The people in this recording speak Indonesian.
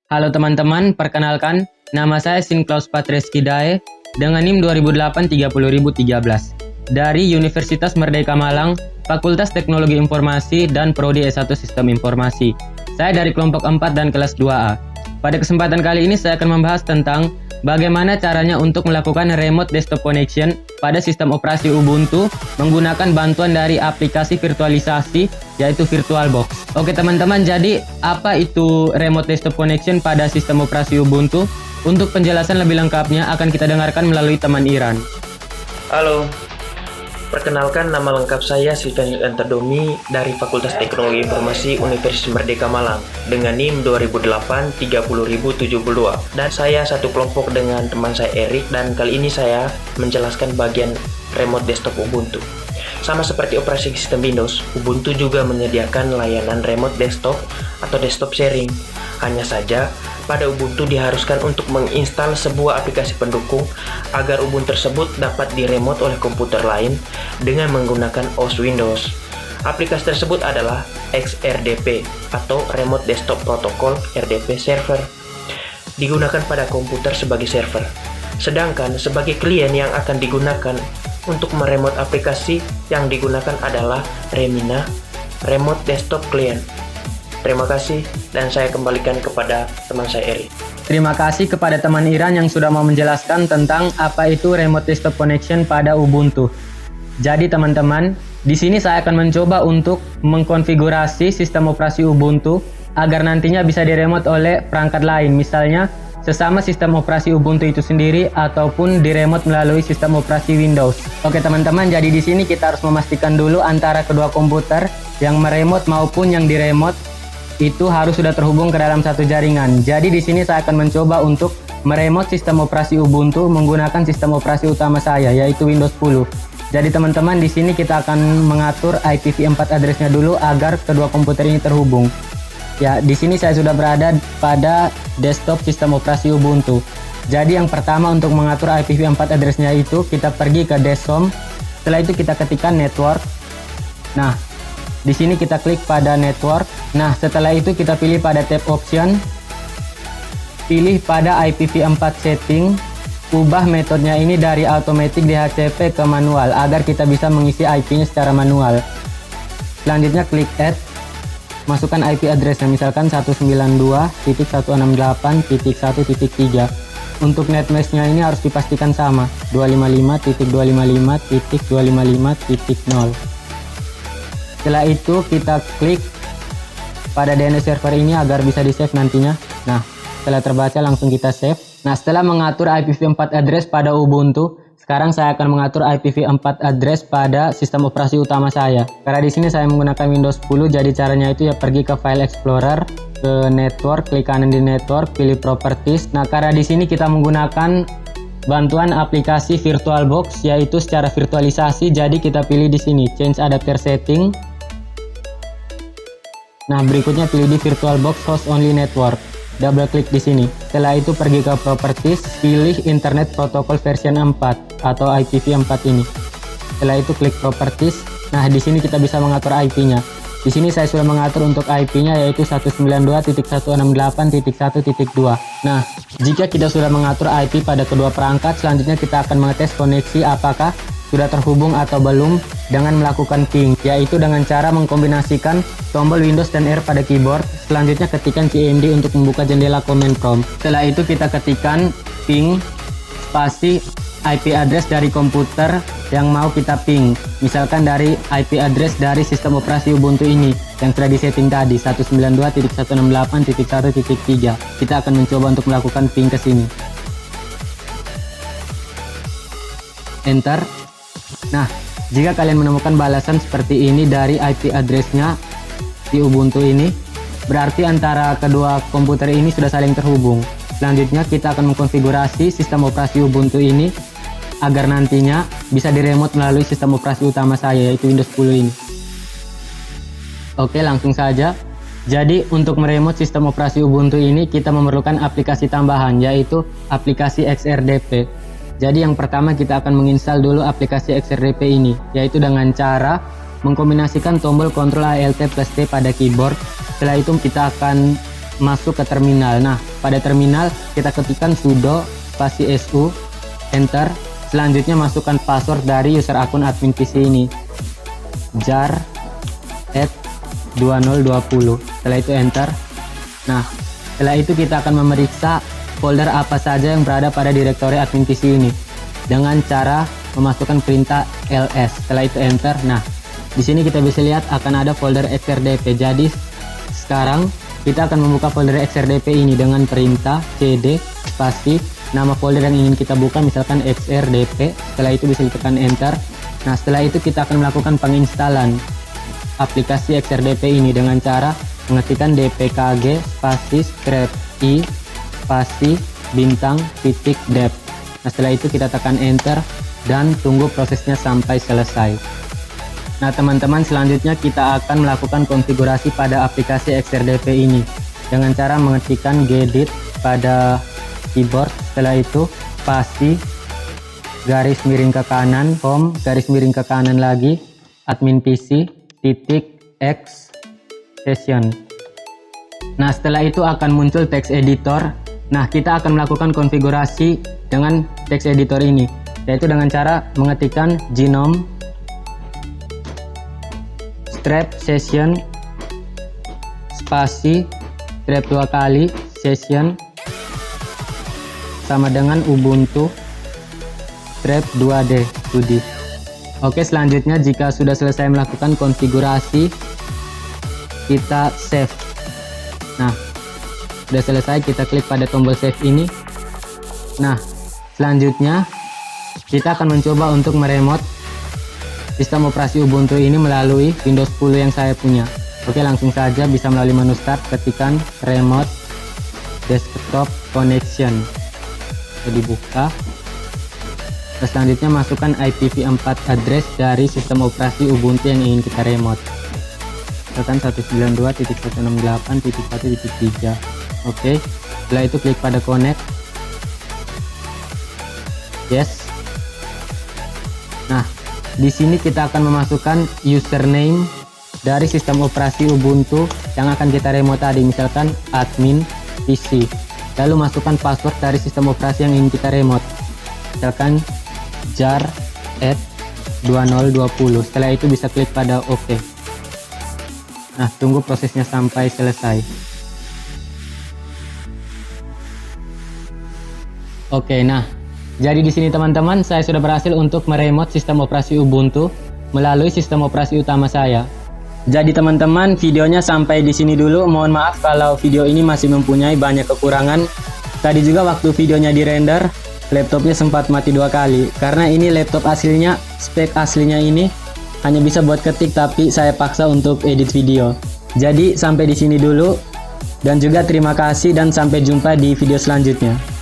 Halo teman-teman, perkenalkan, nama saya Sinklaus Patreski Dae dengan NIM 2008 30013 dari Universitas Merdeka Malang, Fakultas Teknologi Informasi dan Prodi S1 Sistem Informasi. Saya dari kelompok 4 dan kelas 2A. Pada kesempatan kali ini saya akan membahas tentang bagaimana caranya untuk melakukan remote desktop connection pada sistem operasi Ubuntu menggunakan bantuan dari aplikasi virtualisasi yaitu VirtualBox. Oke teman-teman, jadi apa itu remote desktop connection pada sistem operasi Ubuntu? Untuk penjelasan lebih lengkapnya akan kita dengarkan melalui teman Iran. Halo, perkenalkan nama lengkap saya Silvanus Antadomi dari Fakultas Teknologi Informasi Universitas Merdeka Malang dengan NIM 2008 30072 dan saya satu kelompok dengan teman saya Erik dan kali ini saya menjelaskan bagian remote desktop Ubuntu. Sama seperti operasi sistem Windows, Ubuntu juga menyediakan layanan remote desktop atau desktop sharing. Hanya saja, pada Ubuntu diharuskan untuk menginstal sebuah aplikasi pendukung agar Ubuntu tersebut dapat diremote oleh komputer lain dengan menggunakan OS Windows. Aplikasi tersebut adalah XRDP atau Remote Desktop Protocol RDP Server. Digunakan pada komputer sebagai server. Sedangkan sebagai klien yang akan digunakan untuk meremote aplikasi yang digunakan adalah Remina Remote Desktop Client. Terima kasih dan saya kembalikan kepada teman saya Eri. Terima kasih kepada teman Iran yang sudah mau menjelaskan tentang apa itu remote desktop connection pada Ubuntu. Jadi teman-teman, di sini saya akan mencoba untuk mengkonfigurasi sistem operasi Ubuntu agar nantinya bisa diremote oleh perangkat lain, misalnya sesama sistem operasi Ubuntu itu sendiri ataupun diremote melalui sistem operasi Windows. Oke teman-teman, jadi di sini kita harus memastikan dulu antara kedua komputer yang meremote maupun yang diremote itu harus sudah terhubung ke dalam satu jaringan. Jadi di sini saya akan mencoba untuk meremote sistem operasi Ubuntu menggunakan sistem operasi utama saya yaitu Windows 10. Jadi teman-teman, di sini kita akan mengatur IPv4 addressnya dulu agar kedua komputer ini terhubung. Ya, di sini saya sudah berada pada desktop sistem operasi Ubuntu. Jadi yang pertama untuk mengatur IPv4 addressnya itu kita pergi ke deshome. Setelah itu kita ketikkan network. Nah, di sini kita klik pada network. Nah, setelah itu kita pilih pada tab option. Pilih pada IPv4 setting. Ubah metodenya ini dari automatic DHCP ke manual agar kita bisa mengisi IP-nya secara manual. Selanjutnya klik add. Masukkan IP addressnya, misalkan 192.168.1.3. Untuk netmesh-nya ini harus dipastikan sama, 255.255.255.0. Setelah itu kita klik pada DNS server ini agar bisa di save nantinya. Nah, setelah terbaca langsung kita save. Nah, setelah mengatur IPv4 address pada Ubuntu, sekarang saya akan mengatur IPv4 address pada sistem operasi utama saya. Karena di sini saya menggunakan Windows 10, jadi caranya itu ya pergi ke File Explorer, ke Network, klik kanan di Network, pilih Properties. Nah, karena di sini kita menggunakan bantuan aplikasi VirtualBox yaitu secara virtualisasi, jadi kita pilih di sini Change Adapter Setting. Nah, berikutnya pilih di VirtualBox Host Only Network. Double klik di sini. Setelah itu pergi ke Properties, pilih Internet Protocol version 4 atau IPv4 ini. Setelah itu klik Properties. Nah, di sini kita bisa mengatur IP-nya. Di sini saya sudah mengatur untuk IP-nya yaitu 192.168.1.2. Nah, jika kita sudah mengatur IP pada kedua perangkat, selanjutnya kita akan mengetes koneksi apakah sudah terhubung atau belum dengan melakukan ping, yaitu dengan cara mengkombinasikan tombol Windows dan R pada keyboard. Selanjutnya ketikkan CMD untuk membuka jendela command prompt. Setelah itu kita ketikkan ping spasi IP address dari komputer yang mau kita ping. Misalkan dari IP address dari sistem operasi Ubuntu ini yang sudah disetting tadi 192.168.1.3. Kita akan mencoba untuk melakukan ping ke sini. Enter. Nah, jika kalian menemukan balasan seperti ini dari IP address-nya di Ubuntu ini, berarti antara kedua komputer ini sudah saling terhubung. Selanjutnya kita akan mengkonfigurasi sistem operasi Ubuntu ini agar nantinya bisa diremote melalui sistem operasi utama saya yaitu Windows 10 ini. Oke, langsung saja. Jadi untuk meremote sistem operasi Ubuntu ini kita memerlukan aplikasi tambahan yaitu aplikasi XRDP. Jadi yang pertama kita akan menginstal dulu aplikasi XRDP ini, yaitu dengan cara mengkombinasikan tombol Ctrl Alt plus T pada keyboard. Setelah itu kita akan masuk ke terminal. Nah, pada terminal kita ketikkan sudo spasi su, enter. Selanjutnya masukkan password dari user akun admin PC ini, jar at 2020. Setelah itu enter. Nah, setelah itu kita akan memeriksa folder apa saja yang berada pada direktori admin PC ini dengan cara memasukkan perintah ls. Setelah itu enter. Nah, di sini kita bisa lihat akan ada folder xrdp. Jadi sekarang kita akan membuka folder xrdp ini dengan perintah cd spasi nama folder yang ingin kita buka, misalkan xrdp. Setelah itu bisa ditekan enter. Nah, setelah itu kita akan melakukan penginstalan aplikasi xrdp ini dengan cara mengetikkan dpkg spasi script i spasi bintang titik dep. Nah, setelah itu kita tekan enter dan tunggu prosesnya sampai selesai. Nah, teman-teman, selanjutnya kita akan melakukan konfigurasi pada aplikasi xrdp ini dengan cara mengetikkan gedit pada keyboard. Setelah itu spasi garis miring ke kanan home, garis miring ke kanan lagi admin PC titik x session. Nah, setelah itu akan muncul text editor. Nah, kita akan melakukan konfigurasi dengan text editor ini, yaitu dengan cara mengetikkan gnome strap session spasi strap 2 kali session sama dengan ubuntu strap 2d 2d. Oke, selanjutnya jika sudah selesai melakukan konfigurasi, kita save. Nah, sudah selesai, kita klik pada tombol save ini. Nah, selanjutnya kita akan mencoba untuk meremote sistem operasi Ubuntu ini melalui Windows 10 yang saya punya. Oke, langsung saja bisa melalui menu start, ketikkan remote desktop connection. Dibuka. Terus selanjutnya masukkan IPv4 address dari sistem operasi Ubuntu yang ingin kita remote. Misalkan 192.168.1.3. Oke. Setelah itu klik pada connect. Yes. Nah, di sini kita akan memasukkan username dari sistem operasi Ubuntu yang akan kita remote tadi, misalkan admin PC. Lalu masukkan password dari sistem operasi yang ingin kita remote, misalkan jar at 2020. Setelah itu bisa klik pada OK. Nah, tunggu prosesnya sampai selesai. Oke, nah, jadi di sini teman-teman, saya sudah berhasil untuk meremote sistem operasi Ubuntu melalui sistem operasi utama saya. Jadi teman-teman, videonya sampai di sini dulu. Mohon maaf kalau video ini masih mempunyai banyak kekurangan. Tadi juga waktu videonya dirender, laptopnya sempat mati 2 kali. Karena ini laptop aslinya, spek aslinya ini hanya bisa buat ketik, tapi saya paksa untuk edit video. Jadi sampai di sini dulu. Dan juga terima kasih dan sampai jumpa di video selanjutnya.